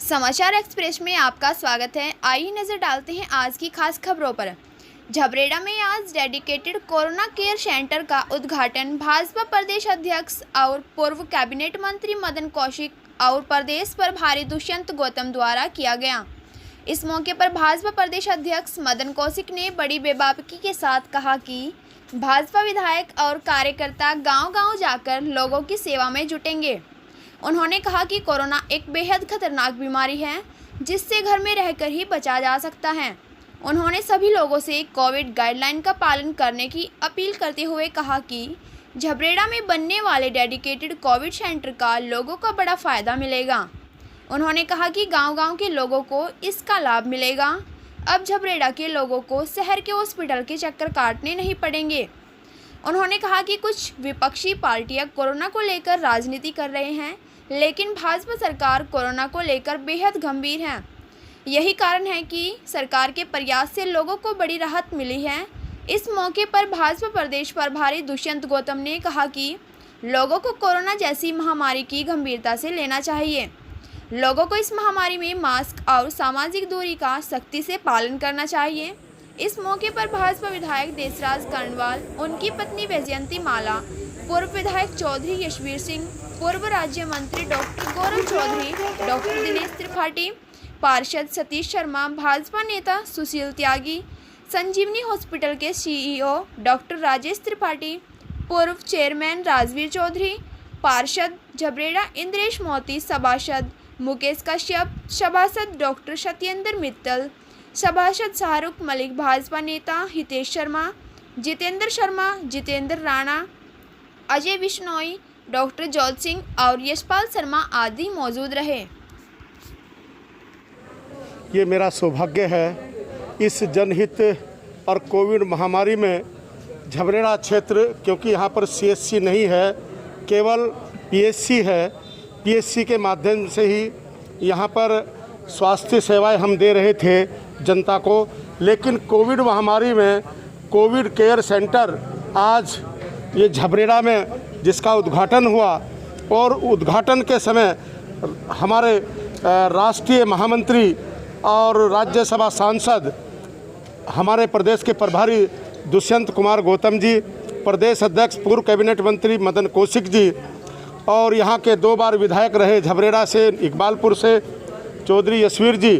समाचार एक्सप्रेस में आपका स्वागत है। आइए नजर डालते हैं आज की खास खबरों पर। झबरेड़ा में आज डेडिकेटेड कोरोना केयर सेंटर का उद्घाटन भाजपा प्रदेश अध्यक्ष और पूर्व कैबिनेट मंत्री मदन कौशिक और प्रदेश प्रभारी दुष्यंत गौतम द्वारा किया गया। इस मौके पर भाजपा प्रदेश अध्यक्ष मदन कौशिक ने बड़ी बेबाकी के साथ कहा कि भाजपा विधायक और कार्यकर्ता गांव-गांव जाकर लोगों की सेवा में जुटेंगे। उन्होंने कहा कि कोरोना एक बेहद खतरनाक बीमारी है जिससे घर में रहकर ही बचा जा सकता है। उन्होंने सभी लोगों से कोविड गाइडलाइन का पालन करने की अपील करते हुए कहा कि झबरेड़ा में बनने वाले डेडिकेटेड कोविड सेंटर का लोगों को बड़ा फ़ायदा मिलेगा। उन्होंने कहा कि गांव-गांव के लोगों को इसका लाभ मिलेगा। अब झबरेड़ा के लोगों को शहर के हॉस्पिटल के चक्कर काटने नहीं पड़ेंगे। उन्होंने कहा कि कुछ विपक्षी पार्टियां कोरोना को लेकर राजनीति कर रहे हैं, लेकिन भाजपा सरकार कोरोना को लेकर बेहद गंभीर है। यही कारण है कि सरकार के प्रयास से लोगों को बड़ी राहत मिली है। इस मौके पर भाजपा प्रदेश प्रभारी दुष्यंत गौतम ने कहा कि लोगों को कोरोना जैसी महामारी की गंभीरता से लेना चाहिए। लोगों को इस महामारी में मास्क और सामाजिक दूरी का सख्ती से पालन करना चाहिए। इस मौके पर भाजपा विधायक देशराज कर्णवाल, उनकी पत्नी वैजयंती माला, पूर्व विधायक चौधरी यशवीर सिंह, पूर्व राज्य मंत्री डॉक्टर गौरव चौधरी, डॉक्टर दिनेश त्रिपाठी, पार्षद सतीश शर्मा, भाजपा नेता सुशील त्यागी, संजीवनी हॉस्पिटल के सीईओ डॉक्टर राजेश त्रिपाठी, पूर्व चेयरमैन राजवीर चौधरी, पार्षद झबरेड़ा इंद्रेश मोती, सभासद मुकेश कश्यप, सभासद डॉक्टर सत्येंद्र मित्तल, सभासद शाहरुख मलिक, भाजपा नेता हितेश शर्मा, जितेंद्र शर्मा, जितेंद्र राणा, अजय बिश्नोई, डॉक्टर जोत सिंह और यशपाल शर्मा आदि मौजूद रहे। ये मेरा सौभाग्य है इस जनहित और कोविड महामारी में झबरेड़ा क्षेत्र, क्योंकि यहाँ पर सीएचसी नहीं है, केवल पीएचसी है। पीएचसी के माध्यम से ही यहाँ पर स्वास्थ्य सेवाएं हम दे रहे थे जनता को, लेकिन कोविड महामारी में कोविड केयर सेंटर आज ये झबरेड़ा में जिसका उद्घाटन हुआ, और उद्घाटन के समय हमारे राष्ट्रीय महामंत्री और राज्यसभा सांसद हमारे प्रदेश के प्रभारी दुष्यंत कुमार गौतम जी, प्रदेश अध्यक्ष पूर्व कैबिनेट मंत्री मदन कौशिक जी, और यहाँ के 2 बार विधायक रहे झबरेड़ा से, इकबालपुर से चौधरी यशवीर जी,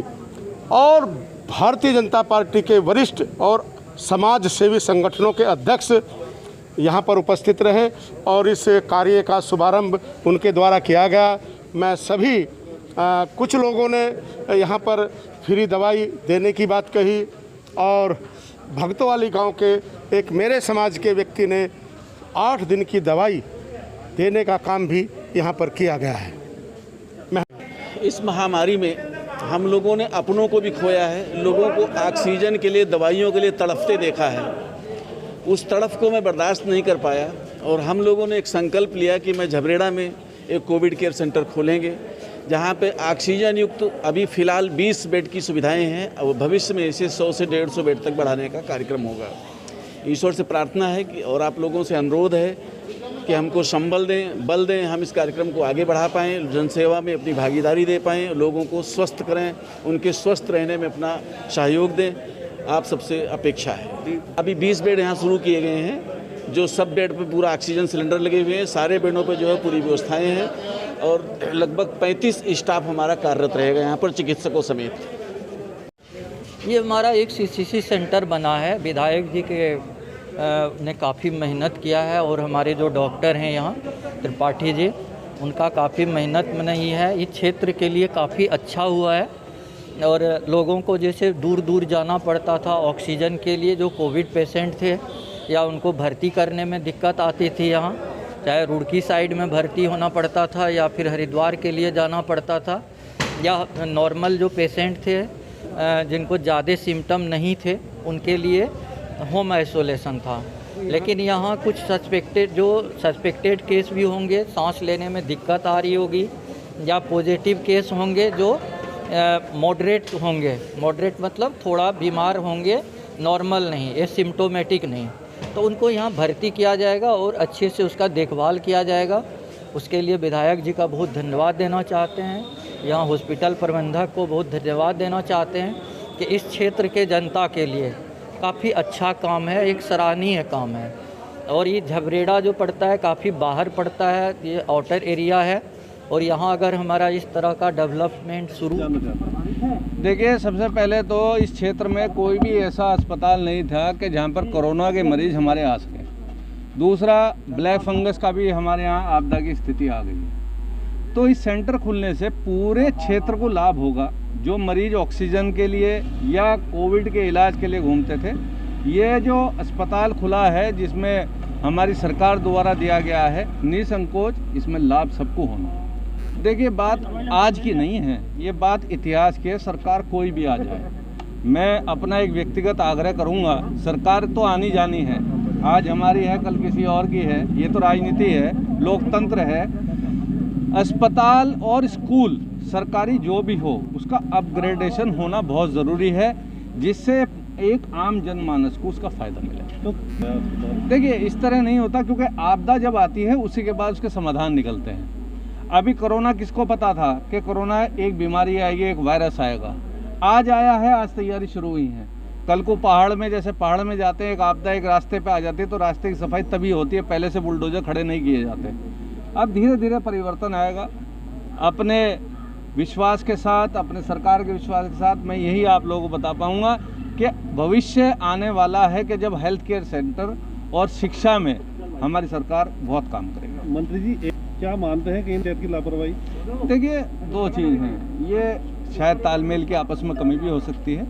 और भारतीय जनता पार्टी के वरिष्ठ और समाज सेवी संगठनों के अध्यक्ष यहाँ पर उपस्थित रहे और इस कार्य का शुभारंभ उनके द्वारा किया गया। मैं सभी कुछ लोगों ने यहाँ पर फ्री दवाई देने की बात कही, और भगतोवाली गांव के एक मेरे समाज के व्यक्ति ने 8 दिन की दवाई देने का काम भी यहाँ पर किया गया है। इस महामारी में हम लोगों ने अपनों को भी खोया है, लोगों को ऑक्सीजन के लिए, दवाइयों के लिए तड़पते देखा है। उस तड़फ को मैं बर्दाश्त नहीं कर पाया और हम लोगों ने एक संकल्प लिया कि मैं झबरेड़ा में एक कोविड केयर सेंटर खोलेंगे, जहां पे ऑक्सीजन युक्त अभी फ़िलहाल 20 बेड की सुविधाएं हैं और भविष्य में इसे 100 से 150 बेड तक बढ़ाने का कार्यक्रम होगा। ईश्वर से प्रार्थना है कि, और आप लोगों से अनुरोध है कि हमको संबल दें, बल दें, हम इस कार्यक्रम को आगे बढ़ा पाएँ, जनसेवा में अपनी भागीदारी दे पाएँ, लोगों को स्वस्थ करें, उनके स्वस्थ रहने में अपना सहयोग दें। आप सबसे अपेक्षा है। अभी 20 बेड यहाँ शुरू किए गए हैं, जो सब बेड पे पूरा ऑक्सीजन सिलेंडर लगे हुए हैं, सारे बेडों पे जो है पूरी व्यवस्थाएं हैं, और लगभग 35 स्टाफ हमारा कार्यरत रहेगा यहाँ पर, चिकित्सकों समेत। ये हमारा एक सीसीसी सेंटर बना है। विधायक जी के ने काफ़ी मेहनत किया है, और हमारे जो डॉक्टर हैं यहाँ त्रिपाठी जी, उनका काफ़ी मेहनत नहीं है। इस क्षेत्र के लिए काफ़ी अच्छा हुआ है, और लोगों को जैसे दूर दूर जाना पड़ता था ऑक्सीजन के लिए, जो कोविड पेशेंट थे या उनको भर्ती करने में दिक्कत आती थी, यहाँ चाहे रुड़की साइड में भर्ती होना पड़ता था या फिर हरिद्वार के लिए जाना पड़ता था, या नॉर्मल जो पेशेंट थे जिनको ज़्यादा सिम्टम नहीं थे उनके लिए होम आइसोलेशन था। लेकिन यहाँ कुछ सस्पेक्टेड केस भी होंगे, सांस लेने में दिक्कत आ रही होगी, या पॉजिटिव केस होंगे जो मॉडरेट होंगे। मॉडरेट मतलब थोड़ा बीमार होंगे, नॉर्मल नहीं, एसिम्प्टोमेटिक नहीं, तो उनको यहाँ भर्ती किया जाएगा और अच्छे से उसका देखभाल किया जाएगा। उसके लिए विधायक जी का बहुत धन्यवाद देना चाहते हैं। यहाँ हॉस्पिटल प्रबंधक को बहुत धन्यवाद देना चाहते हैं कि इस क्षेत्र के जनता के लिए काफ़ी अच्छा काम है, एक सराहनीय काम है। और ये झबरेड़ा जो पड़ता है काफ़ी बाहर पड़ता है, ये आउटर एरिया है, और यहाँ अगर हमारा इस तरह का डेवलपमेंट शुरू। देखिए, सबसे पहले तो इस क्षेत्र में कोई भी ऐसा अस्पताल नहीं था कि जहाँ पर कोरोना के मरीज हमारे आ सके। दूसरा, ब्लैक फंगस का भी हमारे यहाँ आपदा की स्थिति आ गई है। तो इस सेंटर खुलने से पूरे क्षेत्र को लाभ होगा। जो मरीज ऑक्सीजन के लिए या कोविड के इलाज के लिए घूमते थे, ये जो अस्पताल खुला है जिसमें हमारी सरकार द्वारा दिया गया है, निसंकोच इसमें लाभ सबको होना। देखिए, बात आज की नहीं है, ये बात इतिहास की है। सरकार कोई भी आ जाए, मैं अपना एक व्यक्तिगत आग्रह करूंगा, सरकार तो आनी जानी है, आज हमारी है कल किसी और की है, ये तो राजनीति है, लोकतंत्र है। अस्पताल और स्कूल सरकारी जो भी हो उसका अपग्रेडेशन होना बहुत ज़रूरी है, जिससे एक आम जनमानस को उसका फ़ायदा मिले। देखिए, इस तरह नहीं होता, क्योंकि आपदा जब आती है उसी के बाद उसके समाधान निकलते हैं। अभी कोरोना किसको पता था कि कोरोना एक बीमारी आएगी, एक वायरस आएगा? आज आया है, आज तैयारी शुरू हुई है। कल को पहाड़ में, जैसे पहाड़ में जाते हैं, एक आपदा एक रास्ते पे आ जाती है तो रास्ते की सफाई तभी होती है, पहले से बुलडोजर खड़े नहीं किए जाते। अब धीरे धीरे परिवर्तन आएगा। अपने विश्वास के साथ, अपने सरकार के विश्वास के साथ मैं यही आप लोगों को बता पाऊँगा कि भविष्य आने वाला है कि जब हेल्थ केयर सेंटर और शिक्षा में हमारी सरकार बहुत काम करेगी। मंत्री जी, क्या मानते हैं कि इन की लापरवाही? देखिए, दो चीज़ हैं, ये शायद तालमेल की आपस में कमी भी हो सकती है,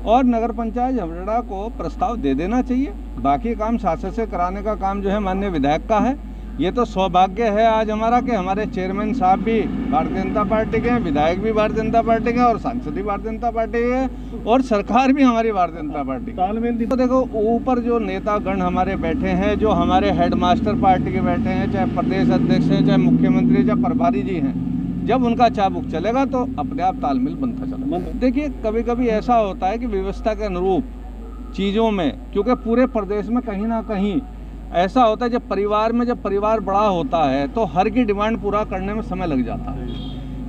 और नगर पंचायत झबरेड़ा को प्रस्ताव दे देना चाहिए। बाकी काम शासन से कराने का काम जो है माननीय विधायक का है। ये तो सौभाग्य है आज हमारा कि हमारे चेयरमैन साहब भी भारतीय जनता पार्टी के हैं, विधायक भी भारतीय जनता पार्टी के हैं, और सांसद भी भारतीय जनता पार्टी के हैं, और सरकार भी हमारी भारतीय जनता पार्टी की। तालमेल तो देखो, ऊपर जो नेतागण हमारे बैठे हैं, जो हमारे हेडमास्टर पार्टी के बैठे हैं, चाहे प्रदेश अध्यक्ष हैं, चाहे मुख्यमंत्री, चाहे प्रभारी जी हैं, जब उनका चाबुक चलेगा तो अपने आप तालमेल बनता चलेगा। देखिए, कभी कभी ऐसा होता है कि व्यवस्था के अनुरूप चीज़ों में, क्योंकि पूरे प्रदेश में कहीं ना कहीं ऐसा होता है, जब परिवार बड़ा होता है तो हर की डिमांड पूरा करने में समय लग जाता है।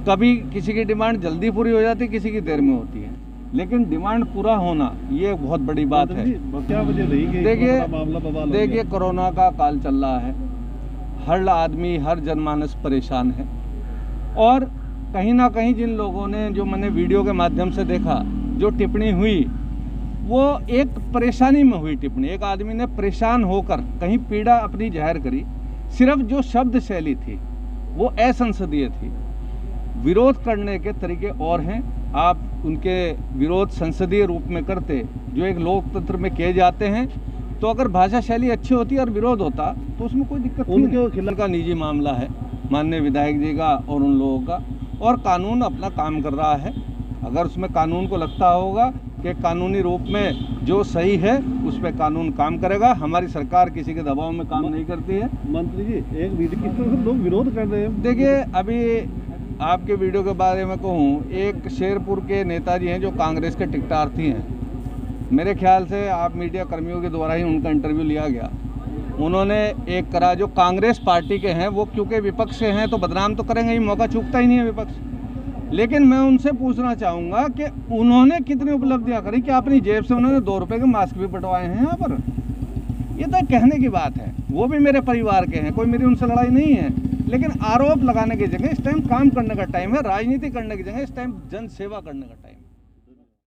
कभी किसी की डिमांड जल्दी पूरी हो जाती है, किसी की देर में होती है, लेकिन डिमांड पूरा होना ये एक बहुत बड़ी बात है। क्या वजह रही? देखिए, कोरोना का काल चल रहा है, हर आदमी, हर जनमानस परेशान है, और कहीं ना कहीं जिन लोगों ने, जो मैंने वीडियो के माध्यम से देखा, जो टिप्पणी हुई वो एक परेशानी में हुई टिप्पणी। एक आदमी ने परेशान होकर कहीं पीड़ा अपनी जाहिर करी, सिर्फ जो शब्द शैली थी वो असंसदीय थी। विरोध करने के तरीके और हैं, आप उनके विरोध संसदीय रूप में करते, जो एक लोकतंत्र में किए जाते हैं, तो अगर भाषा शैली अच्छी होती और विरोध होता तो उसमें कोई दिक्कत नहीं। उनके खिलाफ का निजी मामला है माननीय विधायक जी का और उन लोगों का, और कानून अपना काम कर रहा है। अगर उसमें कानून को लगता होगा कि कानूनी रूप में जो सही है उस पर कानून काम करेगा। हमारी सरकार किसी के दबाव में काम नहीं करती है। मंत्री जी, एक वीडियो किस तरह से लोग विरोध कर रहे हैं? देखिए, अभी आपके वीडियो के बारे में कहूँ, एक शेरपुर के नेताजी हैं जो कांग्रेस के टिकटार्थी हैं। मेरे ख्याल से आप मीडिया कर्मियों के द्वारा ही उनका इंटरव्यू लिया गया। उन्होंने एक करा, जो कांग्रेस पार्टी के हैं, वो क्योंकि विपक्ष से हैं तो बदनाम तो करेंगे ही, मौका चूकता ही नहीं है विपक्ष। लेकिन मैं उनसे पूछना चाहूँगा कि उन्होंने कितनी उपलब्धियाँ करी, कि अपनी जेब से उन्होंने 2 रुपये के मास्क भी बंटवाए हैं यहाँ पर। ये तो कहने की बात है, वो भी मेरे परिवार के हैं, कोई मेरी उनसे लड़ाई नहीं है। लेकिन आरोप लगाने की जगह इस टाइम काम करने का टाइम है, राजनीति करने की जगह इस टाइम जन सेवा करने का टाइम है।